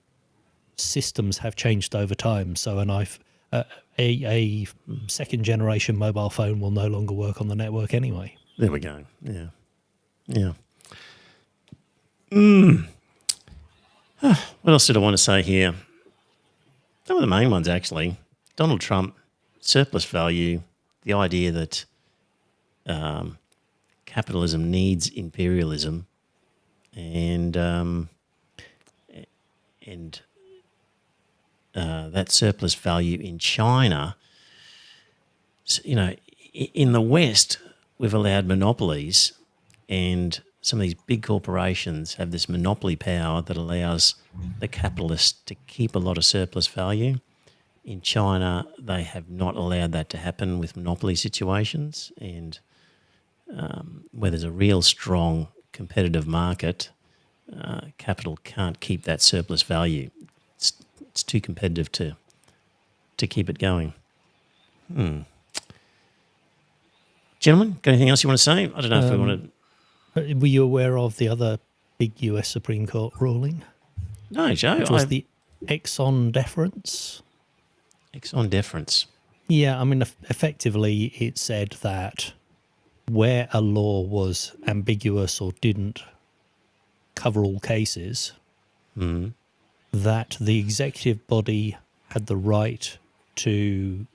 systems have changed over time. So a second generation mobile phone will no longer work on the network anyway. There we go. Yeah. Yeah. What else did I want to say here? Some of the main ones, actually. Donald Trump, surplus value, the idea that capitalism needs imperialism, and that surplus value in China. So, in the West, we've allowed monopolies, and some of these big corporations have this monopoly power that allows the capitalists to keep a lot of surplus value. In China, they have not allowed that to happen with monopoly situations, and where there's a real strong competitive market, capital can't keep that surplus value. It's too competitive to keep it going. Gentlemen, got anything else you want to say? I don't know if we want to... Were you aware of the other big US Supreme Court ruling? No, Joe. Which was the Exxon deference? Exxon deference. Yeah, I mean, effectively it said that where a law was ambiguous or didn't cover all cases, that the executive body had the right to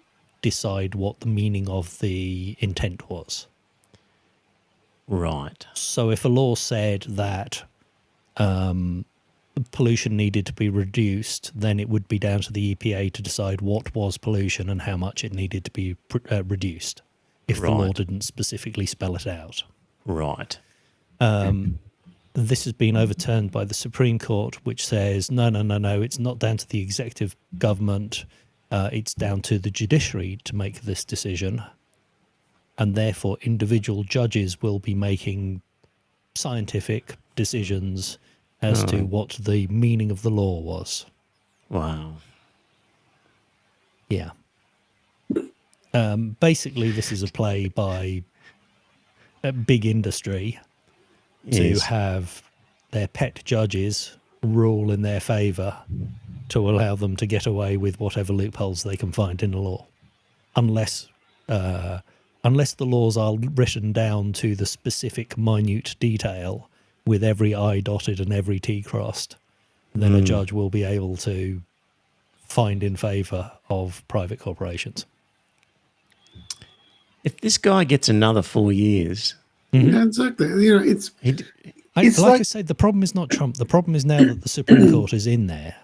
decide what the meaning of the intent was. Right. So if a law said that pollution needed to be reduced, then it would be down to the EPA to decide what was pollution and how much it needed to be reduced, if the law didn't specifically spell it out. Right. This has been overturned by the Supreme Court, which says, no, it's not down to the executive government, it's down to the judiciary to make this decision, and therefore individual judges will be making scientific decisions as to what the meaning of the law was. Wow. Yeah. Basically, this is a play by a big industry to have their pet judges rule in their favour to allow them to get away with whatever loopholes they can find in the law, unless the laws are written down to the specific minute detail with every I dotted and every T crossed, then a judge will be able to find in favour of private corporations. If this guy gets another 4 years... Yeah, exactly. It's... I say, the problem is not Trump. The problem is now that the Supreme Court is in there,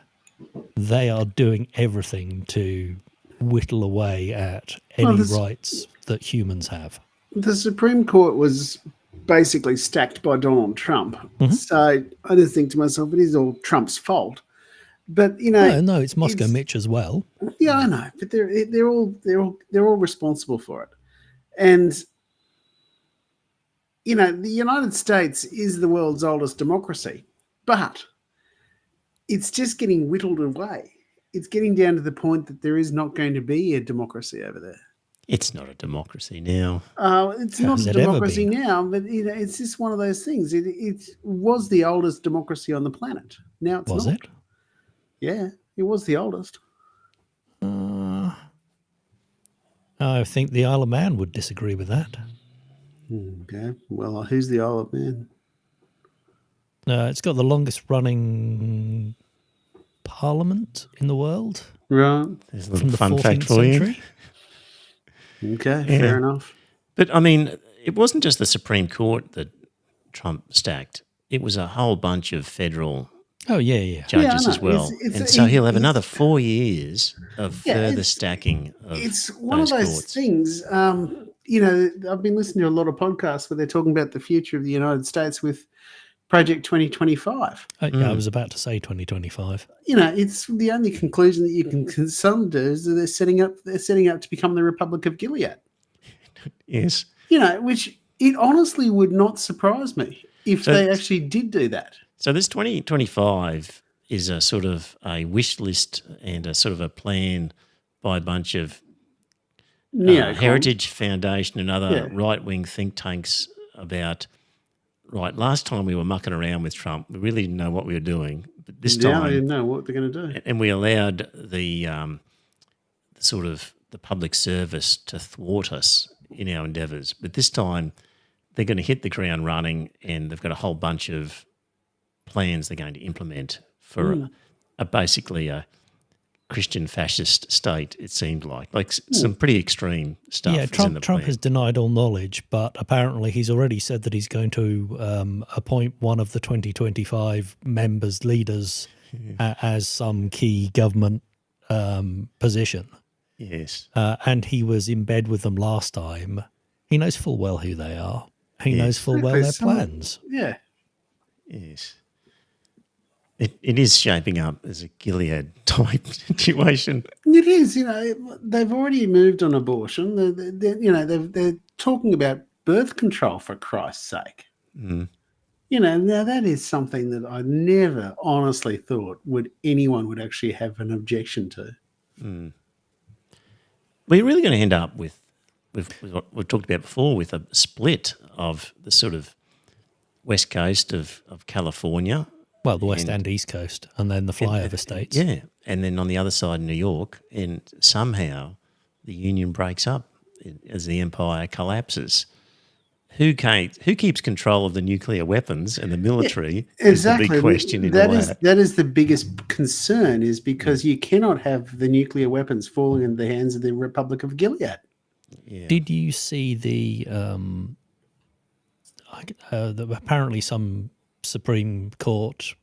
they are doing everything to whittle away at any rights that humans have. The Supreme Court was basically stacked by Donald Trump. So I just think to myself, it is all Trump's fault. But you know, No, it's Moscow Mitch as well. yeah, I know, but they're all responsible for it, and you know, the United States is the world's oldest democracy, but it's just getting whittled away. It's getting down to the point that there is not going to be a democracy over there. It's not a democracy now. It's not a democracy now, but you know, it's just one of those things. It was the oldest democracy on the planet. Now it's Was not. it? Yeah, it was the oldest. I think the Isle of Man would disagree with that. Okay. Well, who's the Isle of Man? It's got the longest running parliament in the world. Right. There's a From little the fun 14th fact for you. century. Okay, Yeah. fair enough. But I mean, it wasn't just the Supreme Court that Trump stacked. It was a whole bunch of federal Oh, yeah. judges Yeah, I as know. well. It's- And so he'll have it's- another 4 years of Yeah, further it's- stacking of It's one of those those courts. things. You know, I've been listening to a lot of podcasts where they're talking about the future of the United States with Project 2025. Yeah, I was about to say 2025. You know, it's the only conclusion that you can come to is that they're setting up to become the Republic of Gilead. Yes. You know, which it honestly would not surprise me if So they it's- actually did do that. So this 2025 is a sort of a wish list and a sort of a plan by a bunch of Neocon. Heritage Foundation and other Yeah. right-wing think tanks about, right, last time we were mucking around with Trump, we really didn't know what we were doing. But this Now time, they know what they're going to do. and we allowed the sort of the public service to thwart us in our endeavours. But this time, they're going to hit the ground running, and they've got a whole bunch of plans they're going to implement for basically a Christian fascist state. It seemed like some pretty extreme stuff. Yeah, is in Trump the Trump plan. has denied all knowledge, but apparently he's already said that he's going to appoint one of the 2025 leaders as some key government position. Yes. And he was in bed with them last time. He knows full well who they are. He Yes. knows full well There's their some- plans. Yeah. Yes. It is shaping up as a Gilead type situation. It is, you know, they've already moved on abortion. They're talking about birth control, for Christ's sake. Mm. You know, now that is something that I never honestly thought anyone would actually have an objection to. We're really going to end up with what we've talked about before, with a split of the sort of west coast of California. Well, the West and East Coast, and then the flyover states. Yeah. And then on the other side, New York, and somehow the union breaks up as the empire collapses. Who keeps control of the nuclear weapons and the military is the big question in all that. That is the biggest concern, is because you cannot have the nuclear weapons falling in the hands of the Republic of Gilead. Yeah. Did you see the apparently some Supreme Court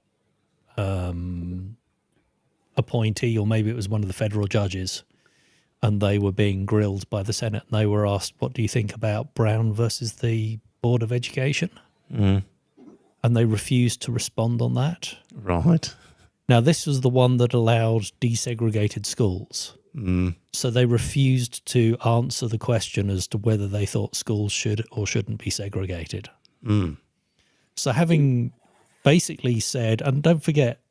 appointee, or maybe it was one of the federal judges, and they were being grilled by the Senate, and they were asked, what do you think about Brown versus the Board of Education? And they refused to respond on that. Right. Now, this was the one that allowed desegregated schools. So they refused to answer the question as to whether they thought schools should or shouldn't be segregated. So having basically said, and don't forget,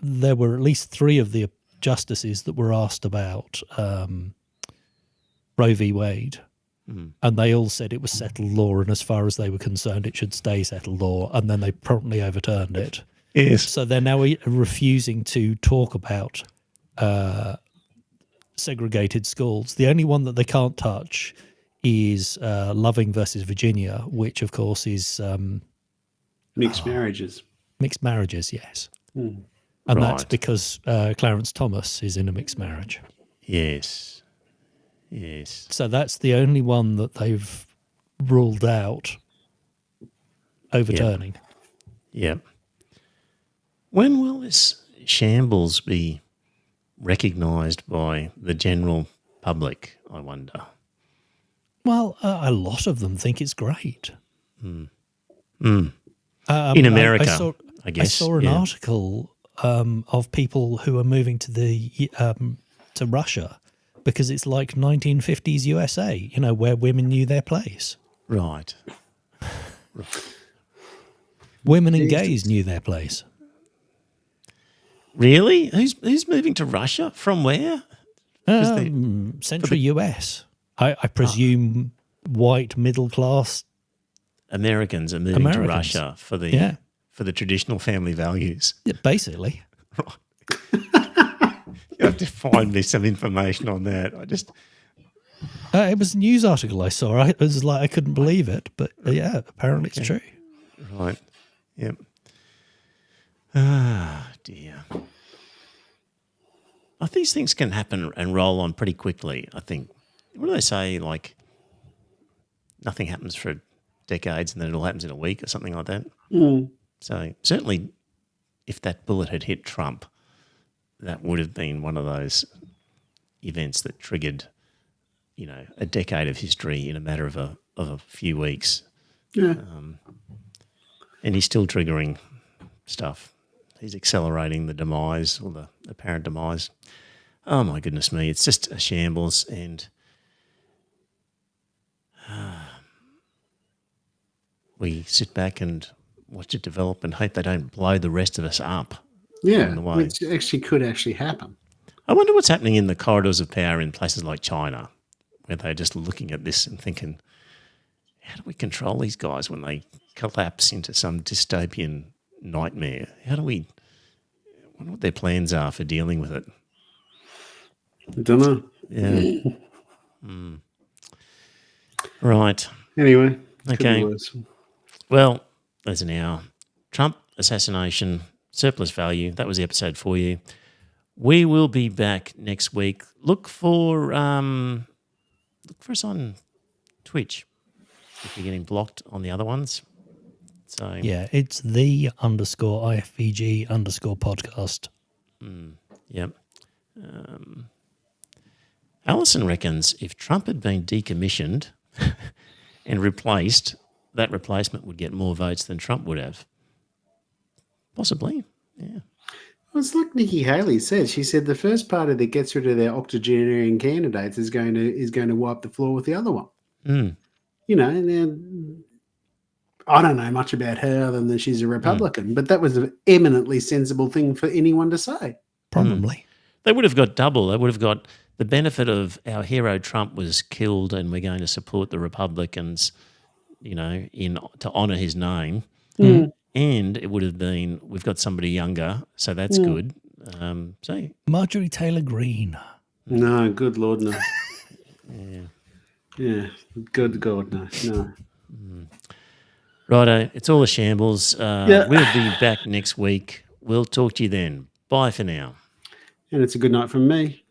there were at least 3 of the justices that were asked about Roe v. Wade, and they all said it was settled law, and as far as they were concerned, it should stay settled law, and then they promptly overturned it. Yes. So they're now refusing to talk about segregated schools. The only one that they can't touch is Loving versus Virginia, which, of course, is Mixed marriages. mixed marriages, yes. And that's Right. because Clarence Thomas is in a mixed marriage. Yes. Yes. So that's the only one that they've ruled out overturning. Yep. When will this shambles be recognised by the general public, I wonder? Well, a lot of them think it's great. In America, I guess. I saw an article of people who are moving to to Russia because it's like 1950s USA, you know, where women knew their place. Right. Women and gays knew their place. Really? Who's moving to Russia? From where? Central US. I presume white middle class Americans are moving to Russia for the traditional family values. Yeah, basically. Right. You have to find me some information on that. It was a news article I saw. It was like I couldn't believe it, but yeah, apparently it's true. Right. Yep. Ah, dear. These things can happen and roll on pretty quickly, I think. What do they say? Like, nothing happens for decades and then it all happens in a week or something like that. Mm. So certainly if that bullet had hit Trump, that would have been one of those events that triggered, you know, a decade of history in a matter of a few weeks. Yeah. And he's still triggering stuff. He's accelerating the demise or the apparent demise. Oh, my goodness me. It's just a shambles. And we sit back and watch it develop and hope they don't blow the rest of us up. Yeah, along the way. which could actually happen. I wonder what's happening in the corridors of power in places like China, where they're just looking at this and thinking, how do we control these guys when they collapse into some dystopian nightmare? I wonder what their plans are for dealing with it. I don't know. Yeah. Right. Anyway. Okay. Well, there's an hour. Trump assassination, surplus value. That was the episode for you. We will be back next week. Look for us on Twitch if you're getting blocked on the other ones. So Yeah, it's _IFVG_podcast. Yep. Alison reckons if Trump had been decommissioned and replaced, that replacement would get more votes than Trump would have. Possibly, yeah. Well, it's like Nikki Haley said. She said the first party that gets rid of their octogenarian candidates is going to wipe the floor with the other one. Mm. You know, and I don't know much about her other than she's a Republican, but that was an eminently sensible thing for anyone to say. Probably. They would have got double. They would have got the benefit of our hero Trump was killed and we're going to support the Republicans, you know, to honour his name. Mm. And it would have been, we've got somebody younger, so that's good. So Marjorie Taylor Greene. No, good Lord, no. Yeah, good God, no. Righto, it's all a shambles. We'll be back next week. We'll talk to you then. Bye for now. And it's a good night from me.